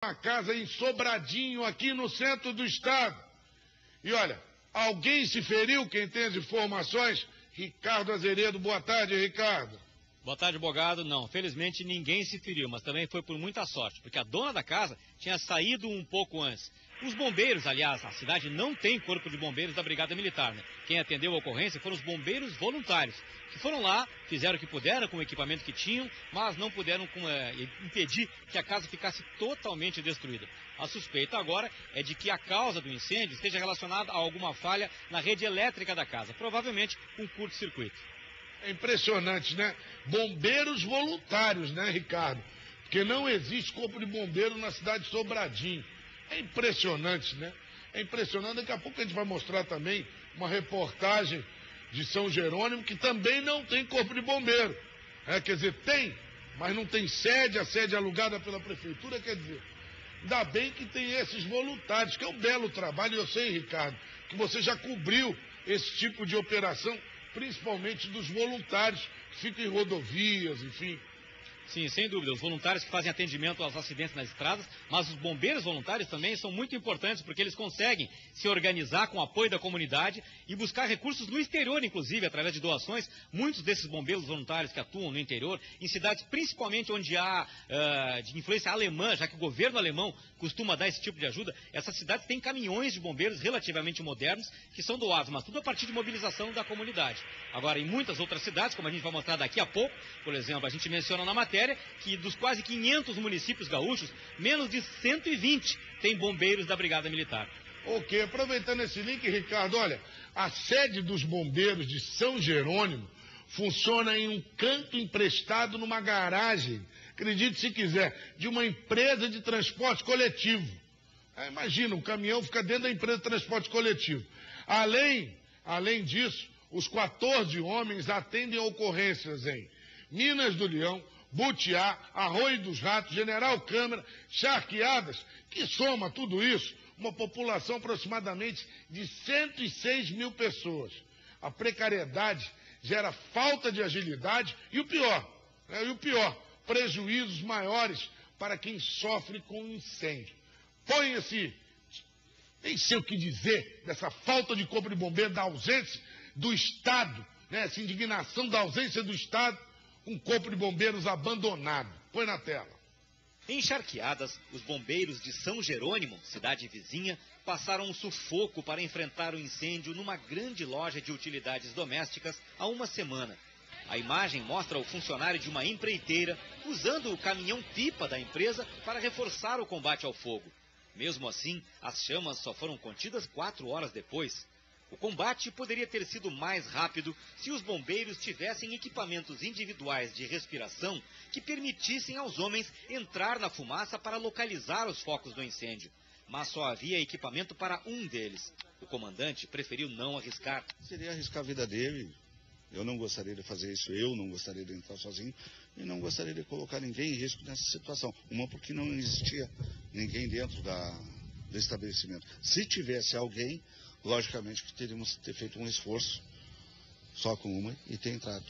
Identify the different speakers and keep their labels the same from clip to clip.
Speaker 1: Uma casa em Sobradinho, aqui no centro do estado. E olha, alguém se feriu? Quem tem as informações? Ricardo Azeredo. Boa tarde, Ricardo.
Speaker 2: Boa tarde, Bogado. Não, felizmente ninguém se feriu, mas também foi por muita sorte, porque a dona da casa tinha saído um pouco antes. Os bombeiros, aliás, a cidade não tem corpo de bombeiros da Brigada Militar, né? Quem atendeu a ocorrência foram os bombeiros voluntários, que foram lá, fizeram o que puderam com o equipamento que tinham, mas não puderam impedir que a casa ficasse totalmente destruída. A suspeita agora é de que a causa do incêndio esteja relacionada a alguma falha na rede elétrica da casa, provavelmente um curto-circuito.
Speaker 1: É impressionante, né? Bombeiros voluntários, né, Ricardo? Porque não existe corpo de bombeiro na cidade de Sobradinho. É impressionante, né? É impressionante. Daqui a pouco a gente vai mostrar também uma reportagem de São Jerônimo, que também não tem corpo de bombeiro. Quer dizer, tem, mas não tem sede, a sede é alugada pela prefeitura, quer dizer, ainda bem que tem esses voluntários, que é um belo trabalho. Eu sei, Ricardo, que você já cobriu esse tipo de operação, principalmente dos voluntários que ficam em rodovias, enfim.
Speaker 2: Sim, sem dúvida, os voluntários que fazem atendimento aos acidentes nas estradas, mas os bombeiros voluntários também são muito importantes, porque eles conseguem se organizar com o apoio da comunidade e buscar recursos no exterior, inclusive, através de doações. Muitos desses bombeiros voluntários que atuam no interior, em cidades principalmente onde há de influência alemã, já que o governo alemão costuma dar esse tipo de ajuda, essas cidades têm caminhões de bombeiros relativamente modernos que são doados, mas tudo a partir de mobilização da comunidade. Agora, em muitas outras cidades, como a gente vai mostrar daqui a pouco, por exemplo, a gente menciona na matéria que dos quase 500 municípios gaúchos, menos de 120 tem bombeiros da Brigada Militar.
Speaker 1: Ok, aproveitando esse link, Ricardo, olha, a sede dos bombeiros de São Jerônimo funciona em um canto emprestado numa garagem, acredite se quiser, de uma empresa de transporte coletivo. Imagina, o caminhão fica dentro da empresa de transporte coletivo. Além disso, os 14 homens atendem ocorrências em Minas do Leão, Butiá, Arroio dos Ratos, General Câmara, Charqueadas, que soma tudo isso, uma população aproximadamente de 106 mil pessoas. A precariedade gera falta de agilidade e o pior, prejuízos maiores para quem sofre com incêndio. Põe-se, nem sei o que dizer, dessa falta de corpo de bombeiro, da ausência do Estado, né, essa indignação da ausência do Estado, um corpo de bombeiros abandonado. Põe na tela.
Speaker 2: Em Charqueadas, os bombeiros de São Jerônimo, cidade vizinha, passaram um sufoco para enfrentar o incêndio numa grande loja de utilidades domésticas há uma semana. A imagem mostra o funcionário de uma empreiteira usando o caminhão-pipa da empresa para reforçar o combate ao fogo. Mesmo assim, as chamas só foram contidas 4 horas depois. O combate poderia ter sido mais rápido se os bombeiros tivessem equipamentos individuais de respiração que permitissem aos homens entrar na fumaça para localizar os focos do incêndio. Mas só havia equipamento para um deles. O comandante preferiu não arriscar.
Speaker 3: Seria arriscar a vida dele. Eu não gostaria de fazer isso, eu não gostaria de entrar sozinho e não gostaria de colocar ninguém em risco nessa situação. Uma, porque não existia ninguém dentro do estabelecimento. Se tivesse alguém, logicamente que teríamos ter feito um esforço só com uma e ter entrado.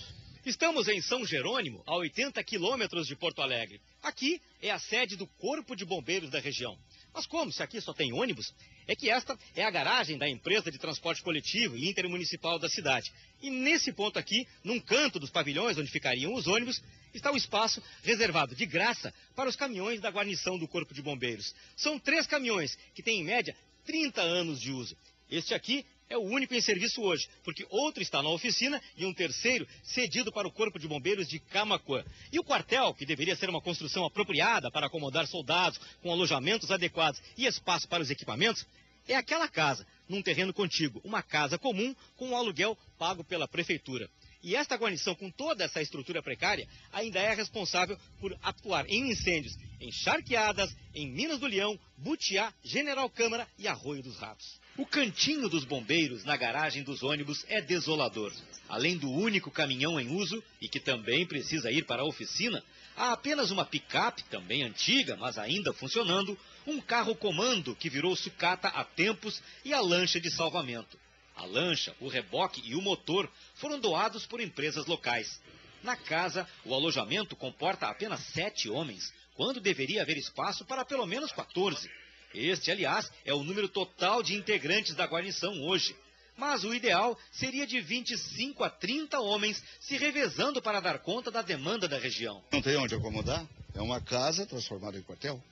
Speaker 2: Estamos em São Jerônimo, a 80 quilômetros de Porto Alegre. Aqui é a sede do Corpo de Bombeiros da região. Mas como, se aqui só tem ônibus, é que esta é a garagem da empresa de transporte coletivo e intermunicipal da cidade. E nesse ponto aqui, num canto dos pavilhões onde ficariam os ônibus, está o espaço reservado de graça para os caminhões da guarnição do Corpo de Bombeiros. São 3 caminhões que têm em média 30 anos de uso. Este aqui é o único em serviço hoje, porque outro está na oficina e um terceiro cedido para o Corpo de Bombeiros de Camaquã. E o quartel, que deveria ser uma construção apropriada para acomodar soldados com alojamentos adequados e espaço para os equipamentos, é aquela casa, num terreno contíguo, uma casa comum com um aluguel pago pela prefeitura. E esta guarnição, com toda essa estrutura precária, ainda é responsável por atuar em incêndios em Charqueadas, em Minas do Leão, Butiá, General Câmara e Arroio dos Ratos. O cantinho dos bombeiros na garagem dos ônibus é desolador. Além do único caminhão em uso, e que também precisa ir para a oficina, há apenas uma picape, também antiga, mas ainda funcionando, um carro-comando que virou sucata há tempos e a lancha de salvamento. A lancha, o reboque e o motor foram doados por empresas locais. Na casa, o alojamento comporta apenas 7 homens, quando deveria haver espaço para pelo menos 14. Este, aliás, é o número total de integrantes da guarnição hoje. Mas o ideal seria de 25 a 30 homens se revezando para dar conta da demanda da região.
Speaker 3: Não tem onde acomodar? É uma casa transformada em quartel.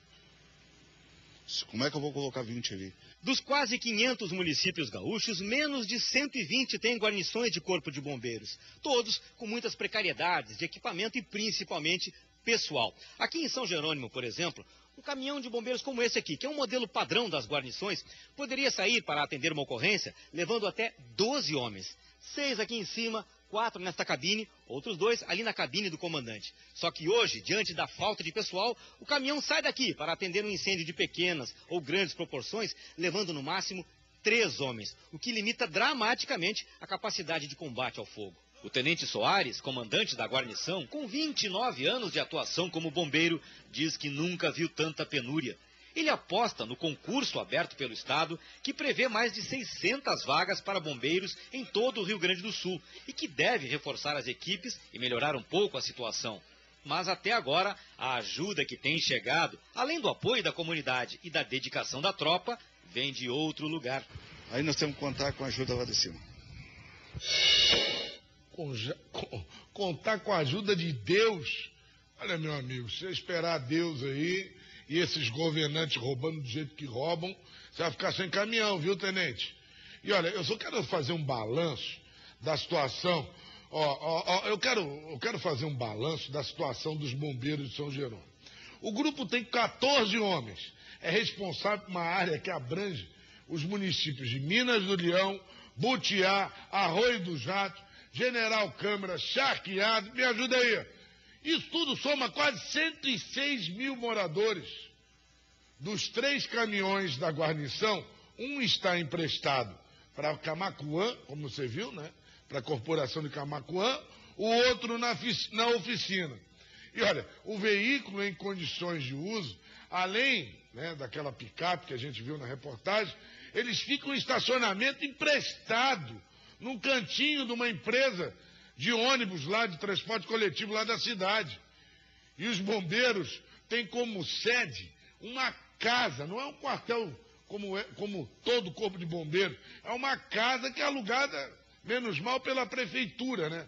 Speaker 3: Como é que eu vou colocar 20 ali?
Speaker 2: Dos quase 500 municípios gaúchos, menos de 120 têm guarnições de corpo de bombeiros. Todos com muitas precariedades de equipamento e principalmente pessoal. Aqui em São Jerônimo, por exemplo, um caminhão de bombeiros como esse aqui, que é um modelo padrão das guarnições, poderia sair para atender uma ocorrência levando até 12 homens. 6 aqui em cima, 4 nesta cabine, outros 2 ali na cabine do comandante. Só que hoje, diante da falta de pessoal, o caminhão sai daqui para atender um incêndio de pequenas ou grandes proporções, levando no máximo 3 homens, o que limita dramaticamente a capacidade de combate ao fogo. O tenente Soares, comandante da guarnição, com 29 anos de atuação como bombeiro, diz que nunca viu tanta penúria. Ele aposta no concurso aberto pelo Estado, que prevê mais de 600 vagas para bombeiros em todo o Rio Grande do Sul e que deve reforçar as equipes e melhorar um pouco a situação. Mas até agora, a ajuda que tem chegado, além do apoio da comunidade e da dedicação da tropa, vem de outro lugar.
Speaker 3: Aí nós temos que contar com a ajuda lá de cima.
Speaker 1: Contar com a ajuda de Deus. Olha, meu amigo, se você esperar Deus aí e esses governantes roubando do jeito que roubam, você vai ficar sem caminhão, viu, tenente? E olha, eu só quero fazer um balanço da situação. Eu quero fazer um balanço da situação dos bombeiros de São Jerônimo. O grupo tem 14 homens. É responsável por uma área que abrange os municípios de Minas do Leão, Butiá, Arroio do Jato, General Câmara, Charqueado, me ajuda aí. Isso tudo soma quase 106 mil moradores. Dos 3 caminhões da guarnição, um está emprestado para Camaquã, como você viu, né? Para a Corporação de Camaquã, o outro na oficina. E olha, o veículo em condições de uso, além, né, daquela picape que a gente viu na reportagem, eles ficam em estacionamento emprestado, num cantinho de uma empresa de ônibus lá, de transporte coletivo lá da cidade. E os bombeiros têm como sede uma casa, não é um quartel como todo corpo de bombeiros, é uma casa que é alugada, menos mal, pela prefeitura, né?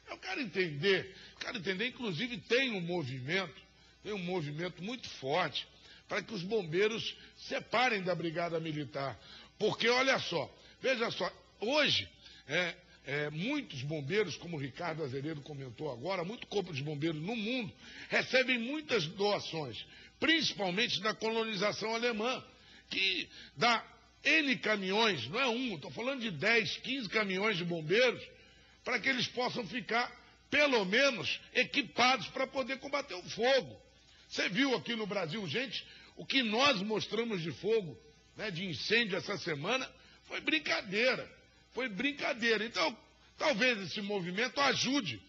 Speaker 1: Eu quero entender, inclusive tem um movimento muito forte para que os bombeiros separem da Brigada Militar. Porque, olha só, veja só, hoje, muitos bombeiros, como o Ricardo Azeredo comentou agora, muito corpo de bombeiros no mundo, recebem muitas doações, principalmente da colonização alemã, que dá N caminhões, não é um, estou falando de 10, 15 caminhões de bombeiros, para que eles possam ficar, pelo menos, equipados para poder combater o fogo. Você viu aqui no Brasil, gente, o que nós mostramos de fogo, né, de incêndio essa semana, foi brincadeira. Então, talvez esse movimento ajude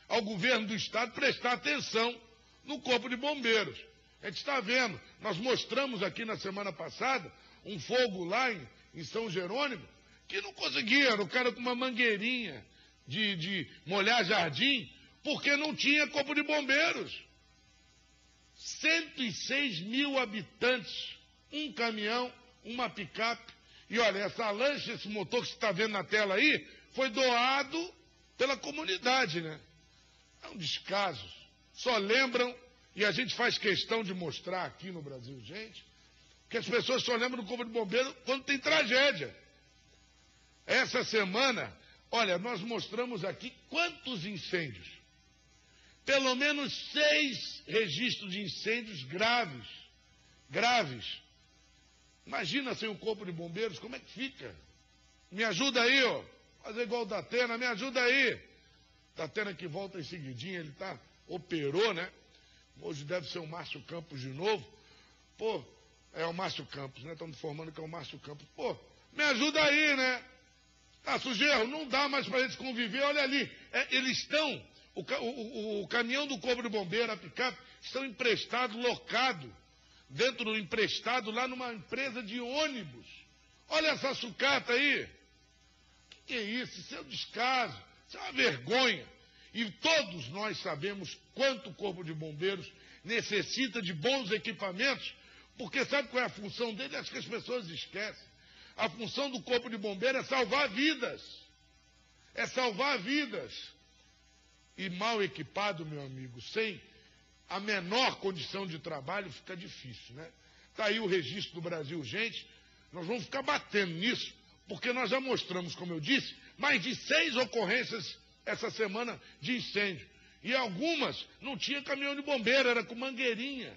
Speaker 1: ao governo do Estado a prestar atenção no Corpo de Bombeiros. A gente está vendo, nós mostramos aqui na semana passada um fogo lá em São Jerônimo, que não conseguia, era o cara com uma mangueirinha de molhar jardim, porque não tinha Corpo de Bombeiros. 106 mil habitantes, um caminhão, uma picape. E olha, essa lancha, esse motor que você está vendo na tela aí, foi doado pela comunidade, né? É um descaso. Só lembram, e a gente faz questão de mostrar aqui no Brasil, gente, que as pessoas só lembram do Corpo de Bombeiro quando tem tragédia. Essa semana, olha, nós mostramos aqui quantos incêndios. Pelo menos 6 registros de incêndios graves. Imagina sem o Corpo de Bombeiros, como é que fica? Me ajuda aí, ó. Fazer igual o Datena, me ajuda aí. Datena que volta em seguidinha, ele operou, né? Hoje deve ser o Márcio Campos de novo. Pô, é o Márcio Campos, né? Estamos informando que é o Márcio Campos. Pô, me ajuda aí, né? Tá, Sujeiro, não dá mais para eles conviver, olha ali. Eles estão, o caminhão do Corpo de Bombeiro, a picape, estão emprestados, locados, emprestado lá numa empresa de ônibus. Olha essa sucata aí. O que é isso? Isso é um descaso, isso é uma vergonha. E todos nós sabemos quanto o Corpo de Bombeiros necessita de bons equipamentos, porque sabe qual é a função dele? Acho que as pessoas esquecem. A função do Corpo de Bombeiro é salvar vidas. É salvar vidas. E mal equipado, meu amigo, sem a menor condição de trabalho, fica difícil, né? Está aí o registro do Brasil Urgente. Nós vamos ficar batendo nisso, porque nós já mostramos, como eu disse, mais de 6 ocorrências essa semana de incêndio. E algumas não tinha caminhão de bombeiro, era com mangueirinha.